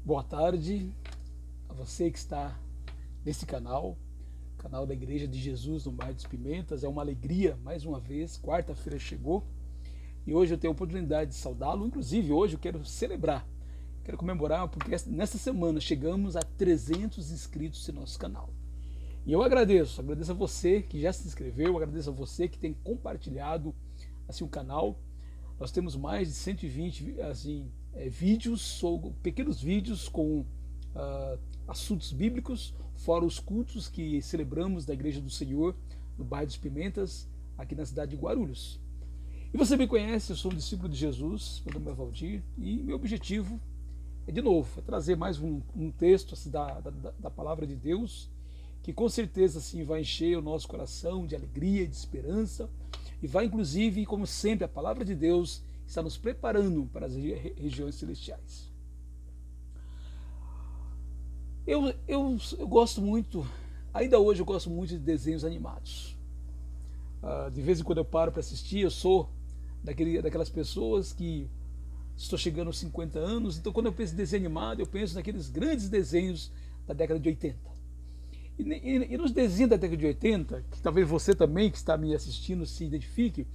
Boa tarde a você que está nesse canal da Igreja de Jesus no Bairro dos Pimentas. É uma alegria, mais uma vez, quarta-feira chegou e hoje eu tenho a oportunidade de saudá-lo. Inclusive, hoje eu quero celebrar, quero comemorar, porque nessa semana chegamos a 300 inscritos em nosso canal. E eu agradeço a você que já se inscreveu, agradeço a você que tem compartilhado assim, o canal. Nós temos mais de 120 assim, vídeos, ou pequenos vídeos com assuntos bíblicos, fora os cultos que celebramos da Igreja do Senhor, no bairro dos Pimentas, aqui na cidade de Guarulhos. E você me conhece, eu sou um discípulo de Jesus, meu nome é Valdir, e meu objetivo de novo, é trazer mais um texto assim, da palavra de Deus, que com certeza assim, vai encher o nosso coração de alegria, de esperança, e vai inclusive, como sempre, a palavra de Deus está nos preparando para as regiões celestiais. Eu gosto muito, ainda hoje eu gosto muito de desenhos animados. De vez em quando eu paro para assistir, eu sou daquelas pessoas que estou chegando aos 50 anos, então quando eu penso em desenho animado, eu penso naqueles grandes desenhos da década de 80. E nos desenhos da década de 80, que talvez você também que está me assistindo se identifique,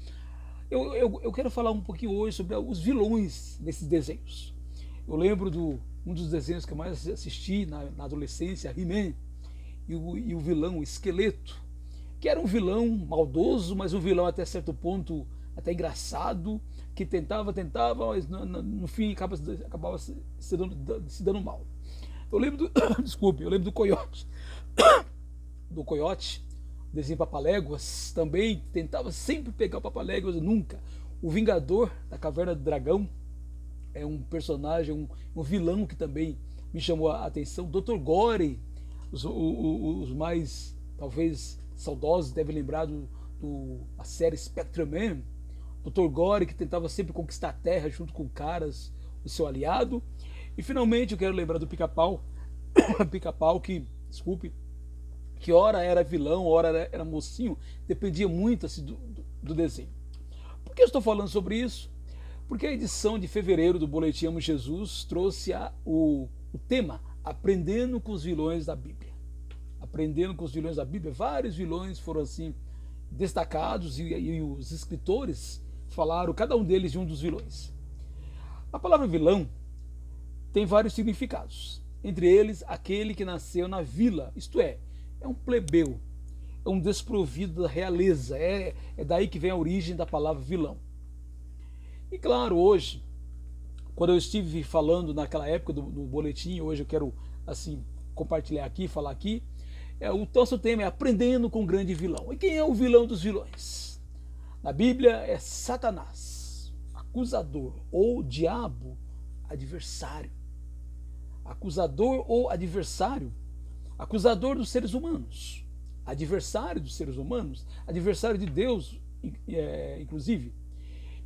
eu quero falar um pouquinho hoje sobre os vilões desses desenhos. Eu lembro um dos desenhos que eu mais assisti na adolescência, He-Man, e o vilão, o Esqueleto, que era um vilão maldoso, mas um vilão até certo ponto até engraçado, que tentava, mas no fim acabava se dando mal. Eu lembro do, desculpe, eu lembro do Coiote, desenho Papaléguas, também tentava sempre pegar o Papaléguas, nunca. O Vingador da Caverna do Dragão é um personagem, um vilão que também me chamou a atenção. Dr. Gore, os mais, talvez, saudosos devem lembrar da série Spectreman. Dr. Gore, que tentava sempre conquistar a Terra junto com caras, o seu aliado. E finalmente eu quero lembrar do Pica-Pau, Pica-Pau que ora era vilão, ora era mocinho, dependia muito assim, do desenho. Por que eu estou falando sobre isso? Porque a edição de fevereiro do Boletim Amo Jesus trouxe o tema Aprendendo com os Vilões da Bíblia. Aprendendo com os vilões da Bíblia, vários vilões foram assim destacados e os escritores falaram, cada um deles, de um dos vilões. A palavra vilão tem vários significados, entre eles aquele que nasceu na vila, isto é um plebeu, é um desprovido da realeza, é daí que vem a origem da palavra vilão. E claro, hoje, quando eu estive falando naquela época do boletim, hoje eu quero assim compartilhar aqui, falar aqui, o nosso tema é Aprendendo com o Grande Vilão. E quem é o vilão dos vilões? Na Bíblia é Satanás, acusador, ou diabo, adversário. Acusador ou adversário, acusador dos seres humanos, adversário dos seres humanos, adversário de Deus, inclusive.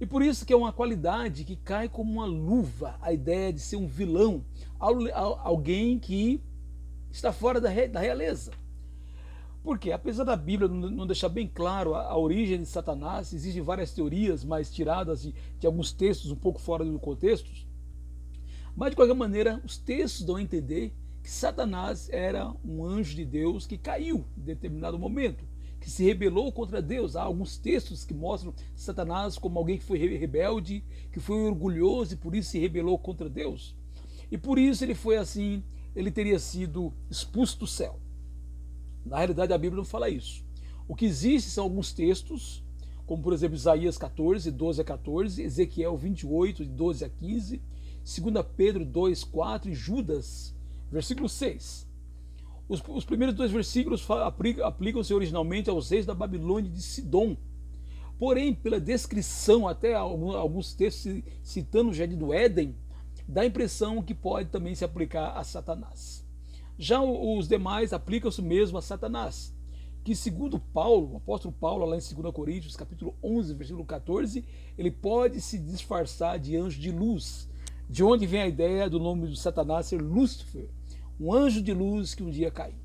E por isso que é uma qualidade que cai como uma luva, a ideia de ser um vilão, alguém que está fora da realeza. Porque, apesar da Bíblia não deixar bem claro a origem de Satanás, existem várias teorias, mas tiradas de alguns textos um pouco fora do contexto. Mas, de qualquer maneira, os textos dão a entender que Satanás era um anjo de Deus que caiu em determinado momento, que se rebelou contra Deus. Há alguns textos que mostram Satanás como alguém que foi rebelde, que foi orgulhoso e por isso se rebelou contra Deus. E por isso ele foi assim, ele teria sido expulso do céu. Na realidade, a Bíblia não fala isso. O que existe são alguns textos, como por exemplo Isaías 14, 12 a 14, Ezequiel 28, 12 a 15, 2 Pedro 2, 4 e Judas, versículo 6. Os primeiros dois versículos aplicam-se originalmente aos reis da Babilônia e de Sidom. Porém, pela descrição, até alguns textos citando o Jardim do Éden, dá a impressão que pode também se aplicar a Satanás. Já os demais aplicam-se mesmo a Satanás, que segundo Paulo, o apóstolo Paulo, lá em 2 Coríntios, capítulo 11, versículo 14, ele pode se disfarçar de anjo de luz, de onde vem a ideia do nome de Satanás ser Lúcifer, um anjo de luz que um dia caiu.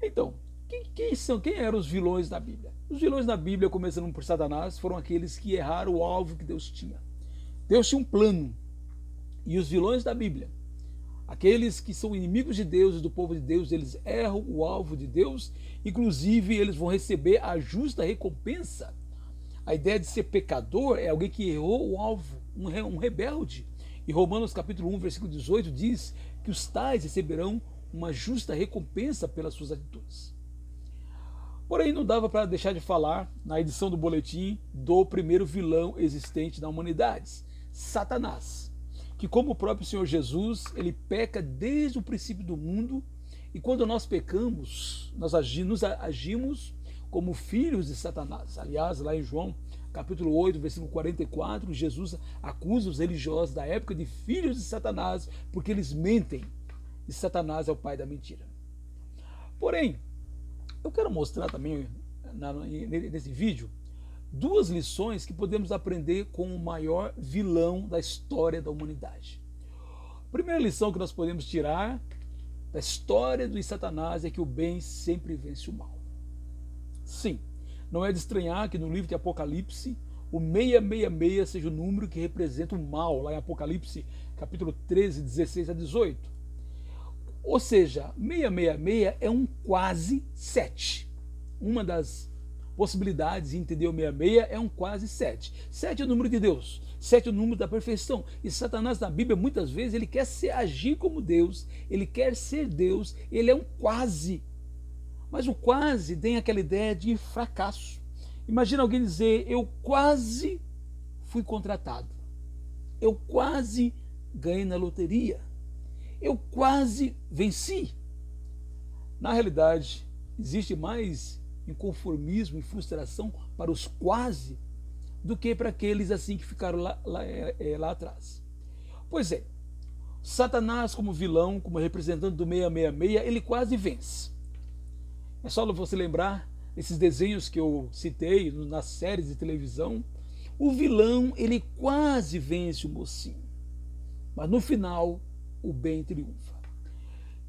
Então, quem eram os vilões da Bíblia? Os vilões da Bíblia, começando por Satanás, foram aqueles que erraram o alvo que Deus tinha. Deus tinha um plano e os vilões da Bíblia, aqueles que são inimigos de Deus e do povo de Deus, eles erram o alvo de Deus, inclusive eles vão receber a justa recompensa. A ideia de ser pecador é alguém que errou o alvo, um rebelde. E Romanos capítulo 1, versículo 18 diz que os tais receberão uma justa recompensa pelas suas atitudes. Porém, não dava para deixar de falar, na edição do boletim, do primeiro vilão existente na humanidade, Satanás, que, como o próprio Senhor Jesus, ele peca desde o princípio do mundo, e quando nós pecamos, nós agimos como filhos de Satanás. Aliás, lá em João capítulo 8, versículo 44, Jesus acusa os religiosos da época de filhos de Satanás, porque eles mentem, e Satanás é o pai da mentira. Porém, eu quero mostrar também nesse vídeo duas lições que podemos aprender com o maior vilão da história da humanidade. A primeira lição que nós podemos tirar da história de Satanás é que o bem sempre vence o mal. Sim, não é de estranhar que no livro de Apocalipse o 666 seja o número que representa o mal, lá em Apocalipse capítulo 13, 16 a 18. Ou seja, 666 é um quase 7. Uma das possibilidades de entender o 66 é um quase 7. 7 é o número de Deus, 7 é o número da perfeição. E Satanás na Bíblia, muitas vezes, ele quer agir como Deus, ele quer ser Deus, ele é um quase. Mas o quase tem aquela ideia de fracasso. Imagina alguém dizer, eu quase fui contratado, eu quase ganhei na loteria, eu quase venci. Na realidade, existe mais inconformismo e frustração para os quase do que para aqueles assim que ficaram lá atrás. Pois é, Satanás como vilão, como representante do 666, ele quase vence. É só você lembrar esses desenhos que eu citei nas séries de televisão. O vilão, ele quase vence o mocinho, mas no final o bem triunfa.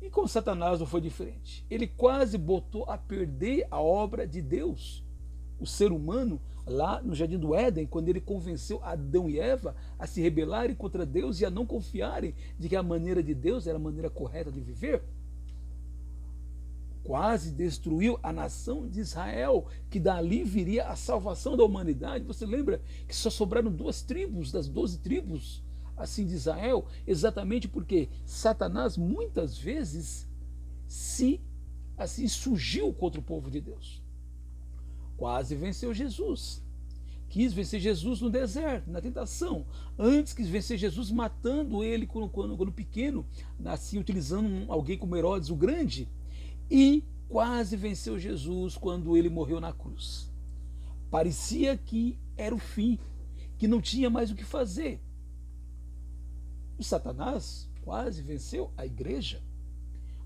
E com Satanás não foi diferente. Ele quase botou a perder a obra de Deus, o ser humano, lá no Jardim do Éden, quando ele convenceu Adão e Eva a se rebelarem contra Deus e a não confiarem de que a maneira de Deus era a maneira correta de viver. Quase destruiu a nação de Israel, que dali viria a salvação da humanidade. Você lembra que só sobraram 2 tribos das 12 tribos assim de Israel, exatamente porque Satanás muitas vezes surgiu contra o povo de Deus. Quase venceu Jesus. Quis vencer Jesus no deserto, na tentação. Antes quis vencer Jesus matando ele quando pequeno, assim utilizando alguém como Herodes o Grande. E quase venceu Jesus quando ele morreu na cruz. Parecia que era o fim, que não tinha mais o que fazer. O Satanás quase venceu a igreja.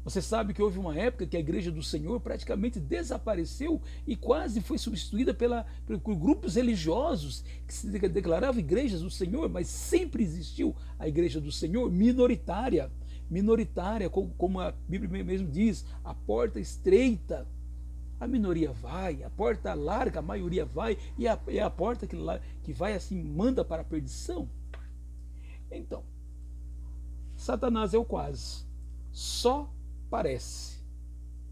Você sabe que houve uma época que a igreja do Senhor praticamente desapareceu e quase foi substituída por grupos religiosos que se declaravam igrejas do Senhor, mas sempre existiu a igreja do Senhor minoritária, como a Bíblia mesmo diz, a porta estreita, a minoria vai, a porta larga, a maioria vai, e a porta que vai assim, manda para a perdição. Então, Satanás é o quase. Só parece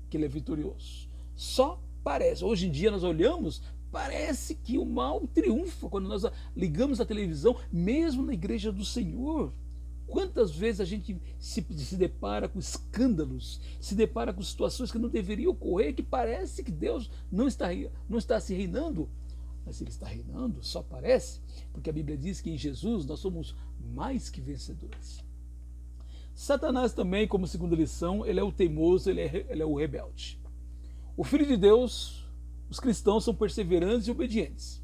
que ele é vitorioso. Só parece. Hoje em dia nós olhamos, parece que o mal triunfa quando nós ligamos a televisão, mesmo na igreja do Senhor. Quantas vezes a gente se depara com escândalos, se depara com situações que não deveriam ocorrer, que parece que Deus não está se reinando. Mas ele está reinando, só parece, porque a Bíblia diz que em Jesus nós somos mais que vencedores. Satanás também, como segunda lição, ele é o teimoso, ele é o rebelde. O Filho de Deus, os cristãos são perseverantes e obedientes.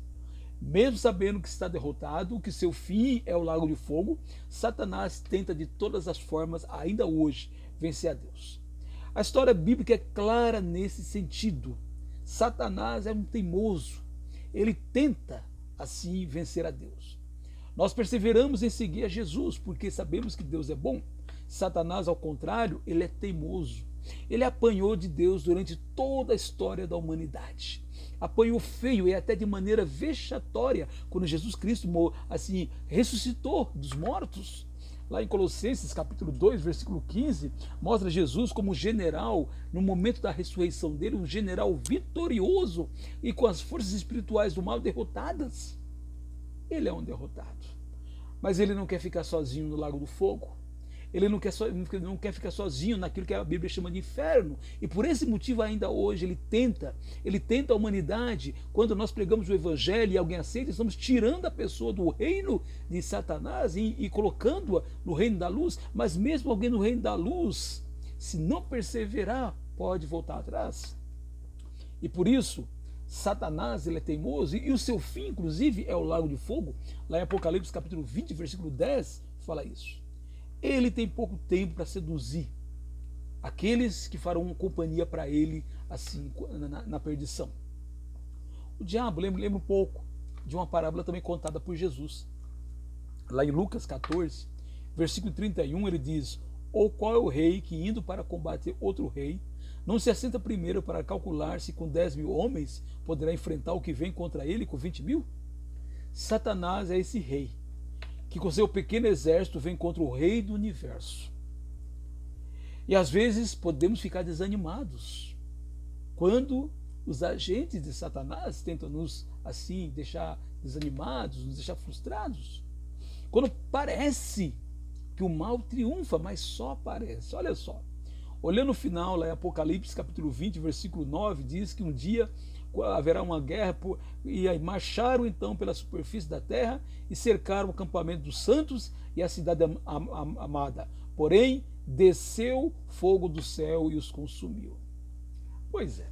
Mesmo sabendo que está derrotado, que seu fim é o lago de fogo, Satanás tenta de todas as formas, ainda hoje, vencer a Deus. A história bíblica é clara nesse sentido. Satanás é um teimoso. Ele tenta, assim, vencer a Deus. Nós perseveramos em seguir a Jesus, porque sabemos que Deus é bom. Satanás, ao contrário, ele é teimoso. Ele apanhou de Deus durante toda a história da humanidade. Apanhou feio e até de maneira vexatória quando Jesus Cristo assim ressuscitou dos mortos. Lá em Colossenses capítulo 2, versículo 15, mostra Jesus como general, no momento da ressurreição dele, um general vitorioso e com as forças espirituais do mal derrotadas. Ele é um derrotado, mas ele não quer ficar sozinho no lago do fogo. Ele não quer ficar sozinho naquilo que a Bíblia chama de inferno. E por esse motivo ainda hoje ele tenta a humanidade. Quando nós pregamos o evangelho e alguém aceita, estamos tirando a pessoa do reino de Satanás e colocando-a no reino da luz. Mas mesmo alguém no reino da luz, se não perseverar, pode voltar atrás. E por isso, Satanás ele é teimoso e o seu fim, inclusive, é o lago de fogo. Lá em Apocalipse capítulo 20, versículo 10, fala isso. Ele tem pouco tempo para seduzir aqueles que farão companhia para ele assim na perdição. O diabo lembra um pouco de uma parábola também contada por Jesus. Lá em Lucas 14, versículo 31, ele diz: ou qual é o rei que, indo para combater outro rei, não se assenta primeiro para calcular se com 10.000 homens poderá enfrentar o que vem contra ele com 20.000? Satanás é esse rei que com seu pequeno exército vem contra o rei do universo. E às vezes podemos ficar desanimados quando os agentes de Satanás tentam nos assim deixar desanimados, nos deixar frustrados. Quando parece que o mal triunfa, mas só parece. Olha só, olhando o final lá em Apocalipse capítulo 20, versículo 9, diz que um dia haverá uma guerra, e aí marcharam então pela superfície da terra e cercaram o acampamento dos santos e a cidade amada. Porém, desceu fogo do céu e os consumiu. Pois é,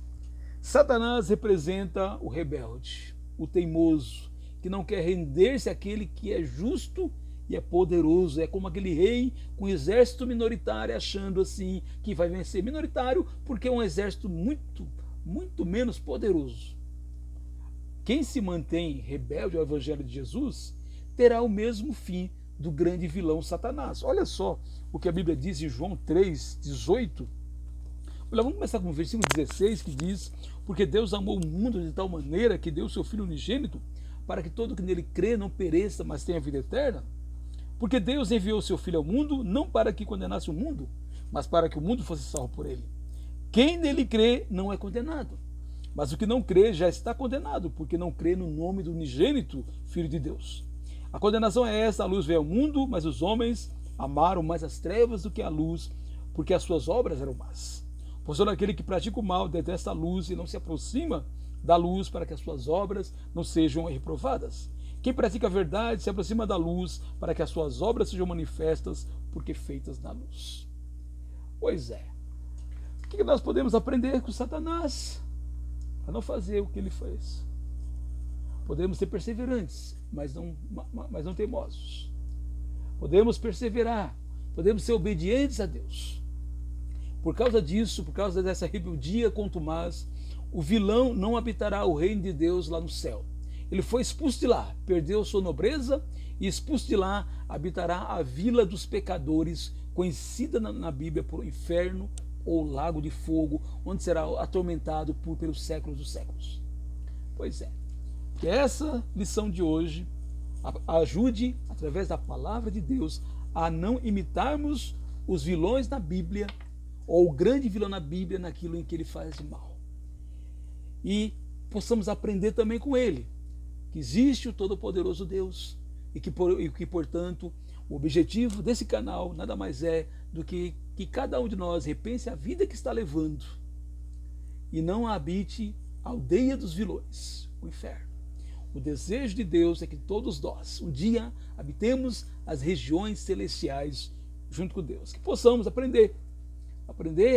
Satanás representa o rebelde, o teimoso, que não quer render-se àquele que é justo e é poderoso. É como aquele rei com um exército minoritário achando assim que vai vencer. Minoritário porque é um exército muito menos poderoso. Quem se mantém rebelde ao evangelho de Jesus terá o mesmo fim do grande vilão Satanás. Olha só o que a Bíblia diz em João 3:18. Olha, vamos começar com o versículo 16, que diz: porque Deus amou o mundo de tal maneira que deu o seu Filho unigênito, para que todo que nele crê não pereça, mas tenha vida eterna. Porque Deus enviou o seu Filho ao mundo, não para que condenasse o mundo, mas para que o mundo fosse salvo por ele. Quem nele crê não é condenado, mas o que não crê já está condenado, porque não crê no nome do unigênito Filho de Deus. A condenação é esta: a luz veio ao mundo, mas os homens amaram mais as trevas do que a luz, porque as suas obras eram más. Pois todo aquele que pratica o mal detesta a luz e não se aproxima da luz, para que as suas obras não sejam reprovadas. Quem pratica a verdade se aproxima da luz, para que as suas obras sejam manifestas, porque feitas na luz. Pois é. O que nós podemos aprender com Satanás? A não fazer o que ele fez. Podemos ser perseverantes, mas não teimosos. Podemos perseverar, podemos ser obedientes a Deus. Por causa disso, por causa dessa rebeldia contumaz, o vilão não habitará o reino de Deus lá no céu. Ele foi expulso de lá, perdeu sua nobreza, e expulso de lá habitará a vila dos pecadores, conhecida na Bíblia por inferno ou lago de fogo, onde será atormentado pelos séculos dos séculos. Pois é, que essa lição de hoje ajude, através da palavra de Deus, a não imitarmos os vilões da Bíblia, ou o grande vilão na Bíblia, naquilo em que ele faz de mal. E possamos aprender também com ele, que existe o Todo-Poderoso Deus, e que, portanto, o objetivo desse canal nada mais é do que cada um de nós repense a vida que está levando e não habite a aldeia dos vilões, o inferno. O desejo de Deus é que todos nós um dia habitemos as regiões celestiais junto com Deus, que possamos aprender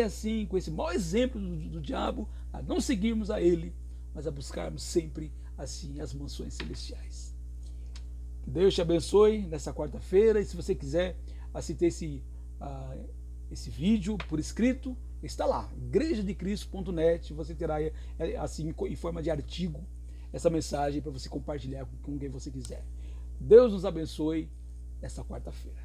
assim, com esse mau exemplo do diabo, a não seguirmos a ele, mas a buscarmos sempre assim as mansões celestiais. Que Deus te abençoe nessa quarta-feira, e se você quiser assistir esse vídeo por escrito, está lá, igrejadecristo.net. Você terá assim em forma de artigo essa mensagem para você compartilhar com quem você quiser. Deus nos abençoe nessa quarta-feira.